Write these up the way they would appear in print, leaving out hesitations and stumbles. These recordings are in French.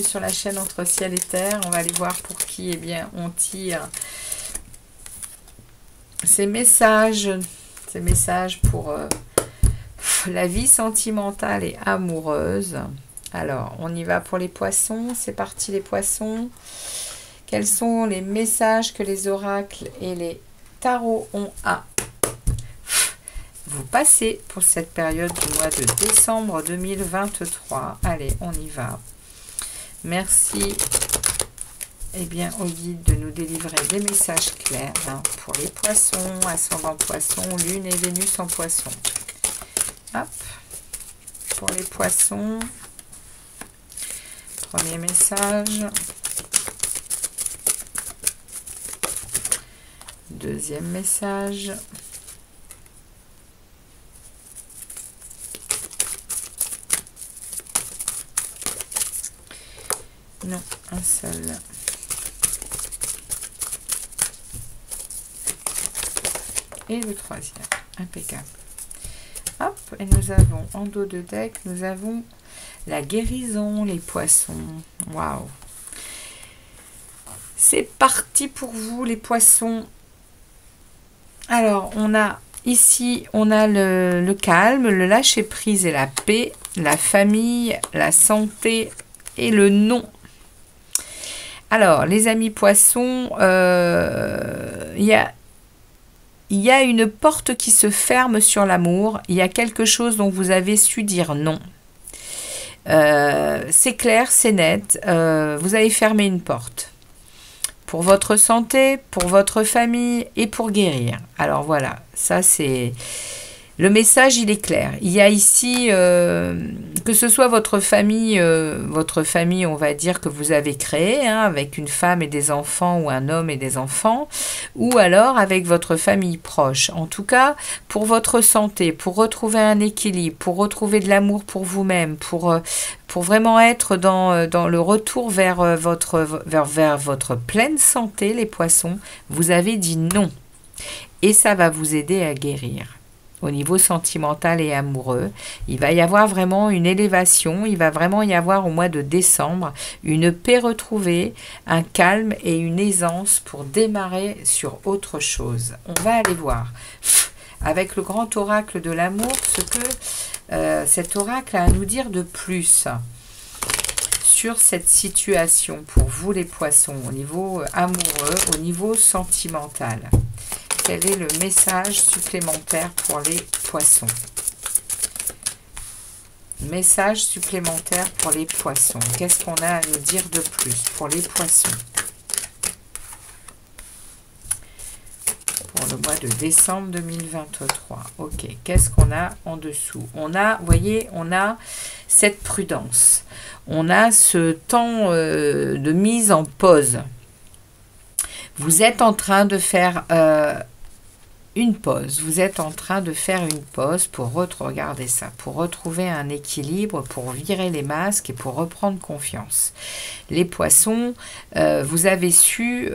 sur la chaîne Entre Ciel et Terre. On va aller voir pour qui, eh bien, on tire ces messages pour la vie sentimentale et amoureuse. Alors, on y va pour les poissons. C'est parti les poissons. Quels sont les messages que les oracles et les tarots ont à vous passer pour cette période du mois de décembre 2023? Allez, on y va. Merci eh bien, au guide de nous délivrer des messages clairs pour les poissons, ascendant poisson, lune et Vénus en poisson. Hop, pour les poissons, premier message, deuxième message, non, un seul. Et le troisième, impeccable. Hop, et nous avons en dos de deck, nous avons la guérison, les poissons. Waouh! C'est parti pour vous, les poissons. Alors, on a ici, on a le calme, le lâcher-prise et la paix, la famille, la santé et le non. Alors, les amis poissons, il y a une porte qui se ferme sur l'amour. Il y a quelque chose dont vous avez su dire non. C'est clair, c'est net. Vous avez fermé une porte. Pour votre santé, pour votre famille et pour guérir. Alors voilà, ça c'est... Le message, il est clair. Il y a ici, que ce soit votre famille, on va dire, que vous avez créée, hein, avec une femme et des enfants, ou un homme et des enfants, ou alors avec votre famille proche. En tout cas, pour votre santé, pour retrouver un équilibre, pour retrouver de l'amour pour vous-même, pour vraiment être dans le retour vers votre pleine santé, les poissons, vous avez dit non. Et ça va vous aider à guérir. Au niveau sentimental et amoureux, il va y avoir vraiment une élévation, il va vraiment y avoir au mois de décembre une paix retrouvée, un calme et une aisance pour démarrer sur autre chose. On va aller voir avec le grand oracle de l'amour ce que cet oracle a à nous dire de plus sur cette situation pour vous les poissons, au niveau amoureux, au niveau sentimental. Quel est le message supplémentaire pour les poissons? Message supplémentaire pour les poissons. Qu'est-ce qu'on a à nous dire de plus pour les poissons? Pour le mois de décembre 2023. Ok, qu'est-ce qu'on a en dessous? On a, vous voyez, on a cette prudence. On a ce temps de mise en pause. Vous êtes en train de faire... une pause, vous êtes en train de faire une pause pour regarder ça, pour retrouver un équilibre, pour virer les masques et pour reprendre confiance. Les poissons, vous avez su,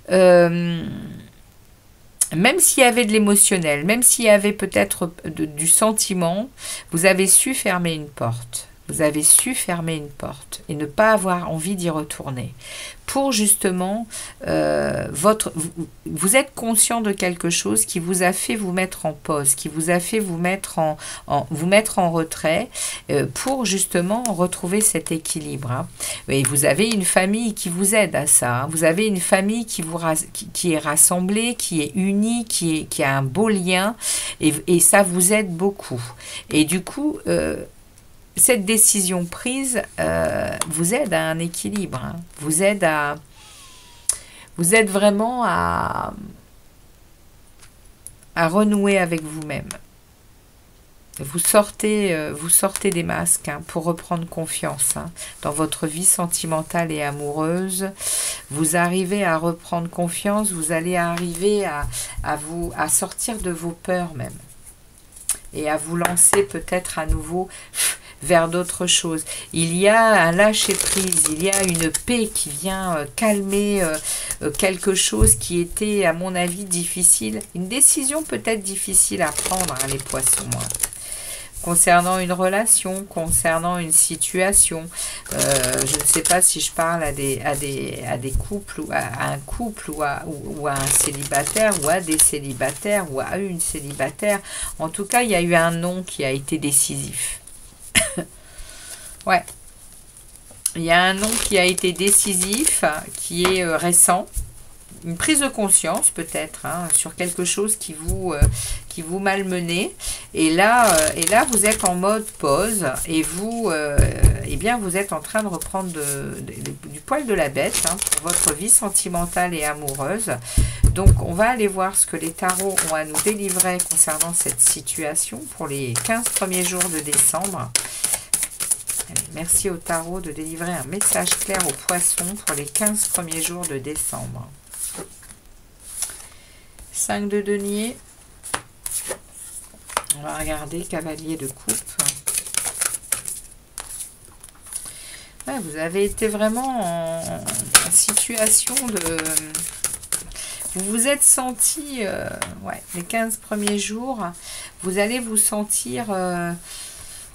même s'il y avait de l'émotionnel, même s'il y avait peut-être du sentiment, vous avez su fermer une porte. Vous avez su fermer une porte et ne pas avoir envie d'y retourner. Pour justement, vous êtes conscient de quelque chose qui vous a fait vous mettre en pause, qui vous a fait vous mettre en retrait pour justement retrouver cet équilibre. Hein. Et vous avez une famille qui vous aide à ça. Hein. Vous avez une famille qui est rassemblée, qui est unie, qui a un beau lien et ça vous aide beaucoup. Et du coup... cette décision prise vous aide à un équilibre, hein. Vous aide vraiment à renouer avec vous-même. Vous sortez des masques hein, pour reprendre confiance hein, dans votre vie sentimentale et amoureuse. Vous arrivez à reprendre confiance, vous allez arriver à sortir de vos peurs même et à vous lancer peut-être à nouveau vers d'autres choses. Il y a un lâcher-prise, il y a une paix qui vient calmer quelque chose qui était, à mon avis, difficile. Une décision peut-être difficile à prendre, hein, les poissons. concernant une relation, concernant une situation. Je ne sais pas si je parle à des couples, ou à un couple, ou à un célibataire, ou à des célibataires, ou à une célibataire. En tout cas, il y a eu un non qui a été décisif. Ouais. Il y a un non qui a été décisif, qui est récent. Une prise de conscience peut-être, hein, sur quelque chose qui vous malmenait. Et là, vous êtes en mode pause et vous, eh bien, vous êtes en train de reprendre du poil de la bête, hein, pour votre vie sentimentale et amoureuse. Donc, on va aller voir ce que les tarots ont à nous délivrer concernant cette situation pour les 15 premiers jours de décembre. Allez, merci au tarot de délivrer un message clair aux poissons pour les 15 premiers jours de décembre. 5 de denier. On va regarder cavalier de coupe. Ouais, vous avez été vraiment en situation de... Vous vous êtes senti... ouais, les 15 premiers jours, vous allez vous sentir...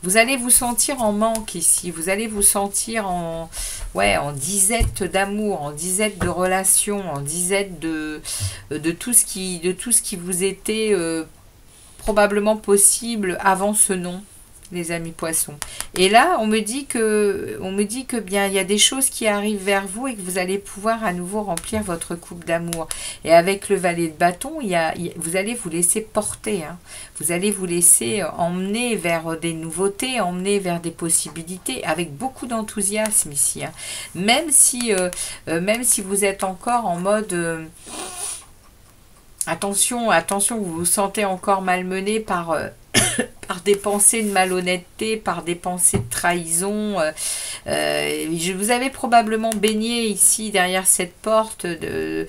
vous allez vous sentir en manque ici. Vous allez vous sentir en disette d'amour, en disette de relation, en disette de tout ce qui vous était probablement possible avant ce nom, les amis poissons. Et là, on me dit que bien il y a des choses qui arrivent vers vous et que vous allez pouvoir à nouveau remplir votre coupe d'amour. Et avec le valet de bâton, vous allez vous laisser porter, hein. Vous allez vous laisser emmener vers des nouveautés, emmener vers des possibilités, avec beaucoup d'enthousiasme ici, hein. Même si vous êtes encore en mode attention, vous vous sentez encore malmené par par des pensées de malhonnêteté, par des pensées de trahison. Vous avez probablement baigné ici, derrière cette porte, de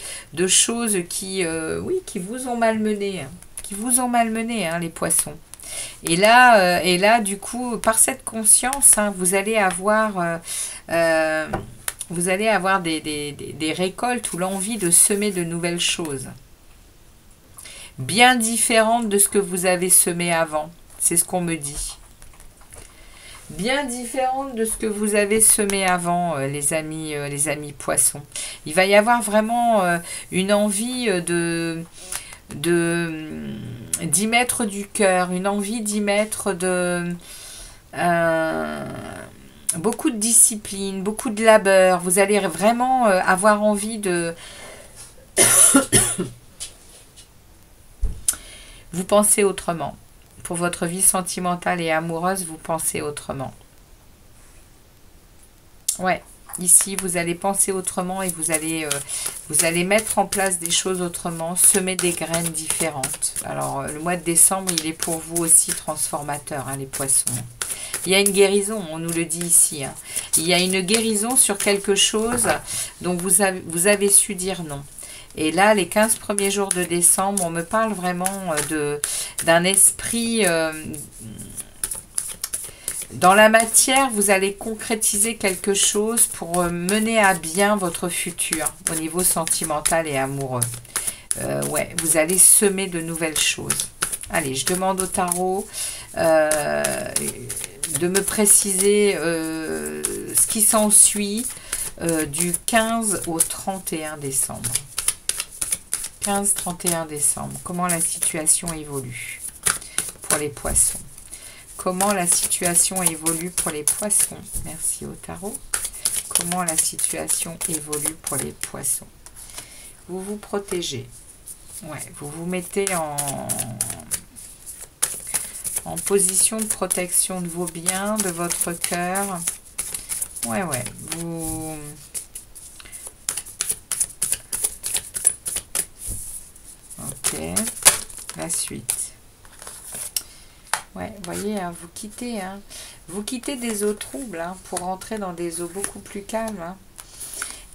choses qui vous ont malmené. Qui vous ont malmené, hein, les poissons. Et là, du coup, par cette conscience, hein, vous allez avoir des récoltes ou l'envie de semer de nouvelles choses. Bien différentes de ce que vous avez semé avant. C'est ce qu'on me dit. Bien différente de ce que vous avez semé avant, les amis poissons. Il va y avoir vraiment une envie d'y mettre du cœur, une envie d'y mettre beaucoup de discipline, beaucoup de labeur. Vous allez vraiment avoir envie de... Vous pensez autrement. Pour votre vie sentimentale et amoureuse, vous pensez autrement. Ouais, ici, vous allez penser autrement et vous allez mettre en place des choses autrement, semer des graines différentes. Alors, le mois de décembre, il est pour vous aussi transformateur, hein, les poissons. Il y a une guérison, on nous le dit ici, hein. Il y a une guérison sur quelque chose dont vous avez su dire non. Et là, les 15 premiers jours de décembre, on me parle vraiment d'un esprit... dans la matière, vous allez concrétiser quelque chose pour mener à bien votre futur au niveau sentimental et amoureux. Ouais, vous allez semer de nouvelles choses. Allez, je demande au tarot de me préciser ce qui s'ensuit du 15 au 31 décembre. 15-31 décembre. Comment la situation évolue pour les poissons? Comment la situation évolue pour les poissons? Merci au tarot. Comment la situation évolue pour les poissons? Vous vous protégez. Ouais, vous vous mettez en position de protection de vos biens, de votre cœur. Ouais, vous... Ok, la suite. Ouais, vous voyez, hein, vous quittez des eaux troubles, hein, pour rentrer dans des eaux beaucoup plus calmes, hein.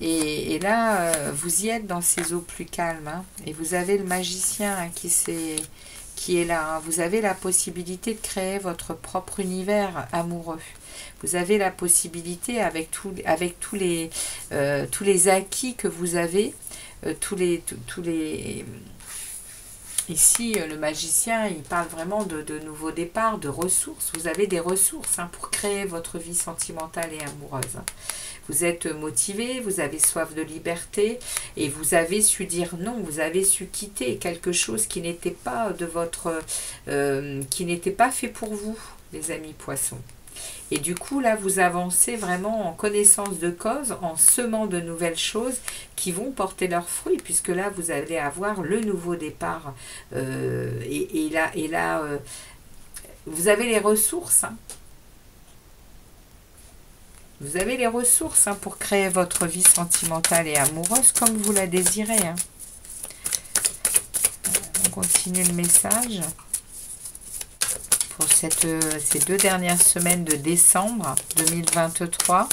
Et là, vous y êtes dans ces eaux plus calmes, hein, et vous avez le magicien, hein, qui est là, hein. Vous avez la possibilité de créer votre propre univers amoureux. Vous avez la possibilité, avec tous les acquis que vous avez, tous les Ici, le magicien, il parle vraiment de nouveaux départs, de ressources. Vous avez des ressources hein, pour créer votre vie sentimentale et amoureuse. Vous êtes motivé, vous avez soif de liberté et vous avez su dire non, vous avez su quitter quelque chose qui n'était pas de votre, qui n'était pas fait pour vous, les amis poissons. Et du coup, là, vous avancez vraiment en connaissance de cause, en semant de nouvelles choses qui vont porter leurs fruits, puisque là, vous allez avoir le nouveau départ. Et là, vous avez les ressources. Hein. Vous avez les ressources hein, pour créer votre vie sentimentale et amoureuse comme vous la désirez. Hein. On continue le message. Pour ces 2 dernières semaines de décembre 2023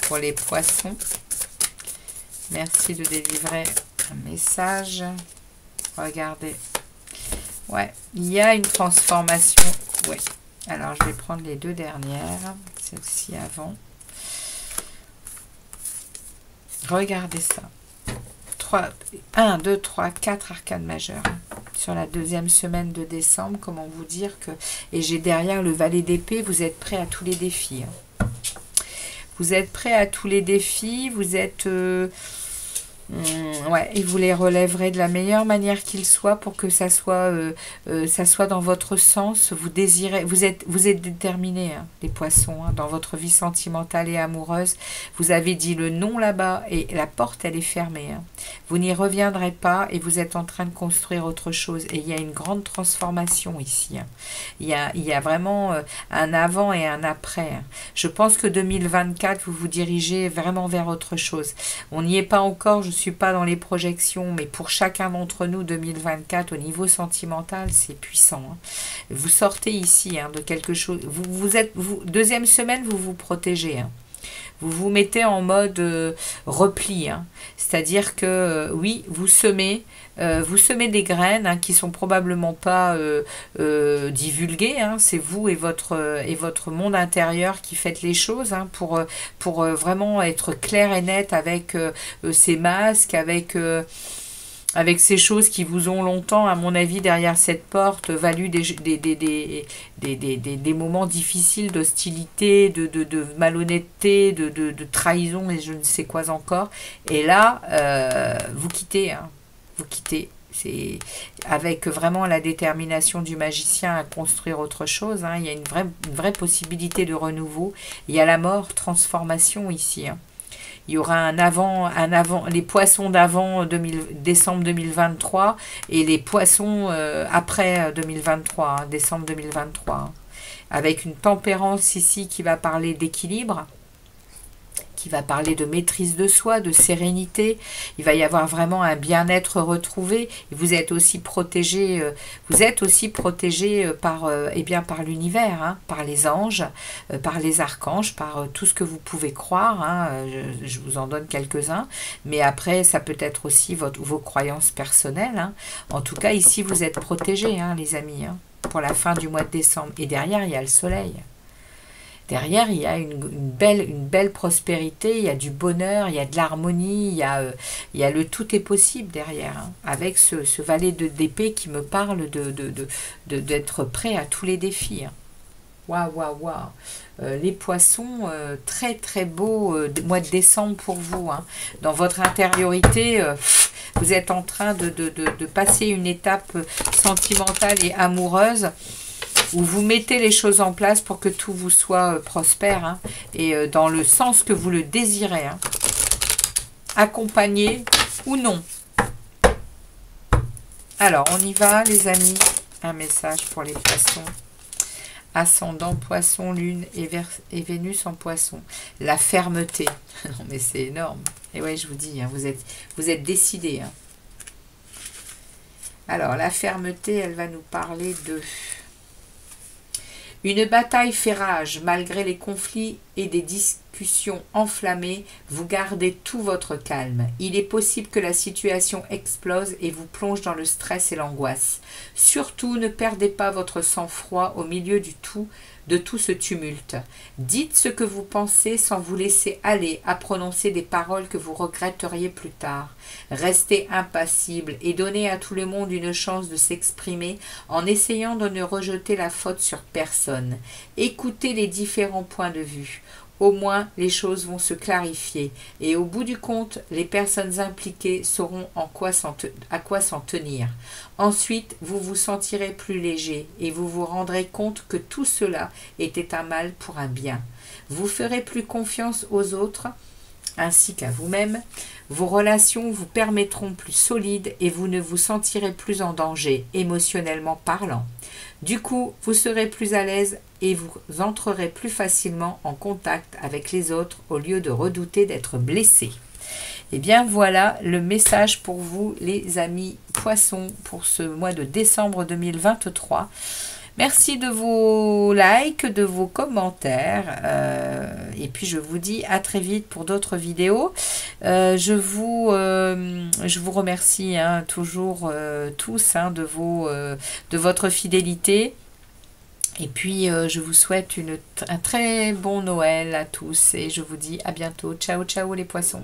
pour les poissons. Merci de délivrer un message. Regardez. Ouais, il y a une transformation. Ouais. Alors, je vais prendre les 2 dernières. Celle-ci avant. Regardez ça. 1, 2, 3, 4 arcanes majeures. Sur la 2e semaine de décembre, comment vous dire que... Et j'ai derrière le valet d'épée, vous êtes prêts à tous les défis. Hein. Vous êtes prêts à tous les défis, vous êtes... ouais, et vous les relèverez de la meilleure manière qu'il soit pour que ça soit dans votre sens. Vous désirez, vous êtes déterminés, hein, les poissons, hein, dans votre vie sentimentale et amoureuse. Vous avez dit le non là-bas et la porte, elle est fermée. Hein. Vous n'y reviendrez pas et vous êtes en train de construire autre chose. Et il y a une grande transformation ici. Hein. Il y a vraiment un avant et un après. Hein. Je pense que 2024, vous vous dirigez vraiment vers autre chose. On n'y est pas encore, je ne suis pas dans les projections, mais pour chacun d'entre nous, 2024, au niveau sentimental, c'est puissant. Hein. Vous sortez ici hein, de quelque chose. Deuxième semaine, vous vous protégez. Hein. Vous vous mettez en mode repli. Hein. C'est-à-dire que, oui, vous semez des graines hein, qui sont probablement pas divulguées. Hein. C'est vous et votre monde intérieur qui faites les choses hein, pour vraiment être clair et net avec ces masques, avec ces choses qui vous ont longtemps, à mon avis, derrière cette porte, valu des moments difficiles d'hostilité, de malhonnêteté, de trahison et je ne sais quoi encore. Et là, vous quittez. Hein. Vous quittez. C'est avec vraiment la détermination du magicien à construire autre chose. Hein. Il y a une vraie possibilité de renouveau. Il y a la mort, transformation ici. Hein. Il y aura un avant, les poissons d'avant décembre 2023 et les poissons après 2023, hein, décembre 2023. Hein, avec une tempérance ici qui va parler d'équilibre, qui va parler de maîtrise de soi, de sérénité. Il va y avoir vraiment un bien-être retrouvé. Et vous êtes aussi protégé, par, par l'univers, hein, par les anges, par les archanges, par tout ce que vous pouvez croire. Hein, je vous en donne quelques-uns. Mais après, ça peut être aussi vos croyances personnelles. Hein. En tout cas, ici, vous êtes protégés, hein, les amis, hein, pour la fin du mois de décembre. Et derrière, il y a le soleil. Derrière, il y a une belle prospérité, il y a du bonheur, il y a de l'harmonie, il y a le tout est possible derrière, hein, avec ce valet d'épée qui me parle d'être prêt à tous les défis. Hein. Waouh, waouh, waouh. Les poissons, très très beau mois de décembre pour vous. Hein. Dans votre intériorité, vous êtes en train de passer une étape sentimentale et amoureuse, où vous mettez les choses en place pour que tout vous soit prospère hein, et dans le sens que vous le désirez. Hein. Accompagné ou non. Alors, on y va les amis. Un message pour les poissons. Ascendant poisson, lune et Vénus en poisson. La fermeté. Non mais c'est énorme. Et ouais, je vous dis, hein, vous êtes décidés. Hein. Alors, la fermeté, elle va nous parler de... Une bataille fait rage malgré les conflits et des discussions enflammées, vous gardez tout votre calme. Il est possible que la situation explose et vous plonge dans le stress et l'angoisse. Surtout, ne perdez pas votre sang-froid au milieu de tout ce tumulte. Dites ce que vous pensez sans vous laisser aller à prononcer des paroles que vous regretteriez plus tard. Restez impassible et donnez à tout le monde une chance de s'exprimer en essayant de ne rejeter la faute sur personne. Écoutez les différents points de vue. Au moins, les choses vont se clarifier et au bout du compte, les personnes impliquées sauront à quoi s'en tenir. Ensuite, vous vous sentirez plus léger et vous vous rendrez compte que tout cela était un mal pour un bien. Vous ferez plus confiance aux autres ainsi qu'à vous-même. Vos relations vous permettront plus solides et vous ne vous sentirez plus en danger, émotionnellement parlant. Du coup, vous serez plus à l'aise et vous entrerez plus facilement en contact avec les autres au lieu de redouter d'être blessé. Et bien voilà le message pour vous les amis poissons pour ce mois de décembre 2023. Merci de vos likes, de vos commentaires et puis je vous dis à très vite pour d'autres vidéos. Je vous remercie toujours tous de votre fidélité. Et puis je vous souhaite un très bon Noël à tous et je vous dis à bientôt. Ciao ciao les poissons.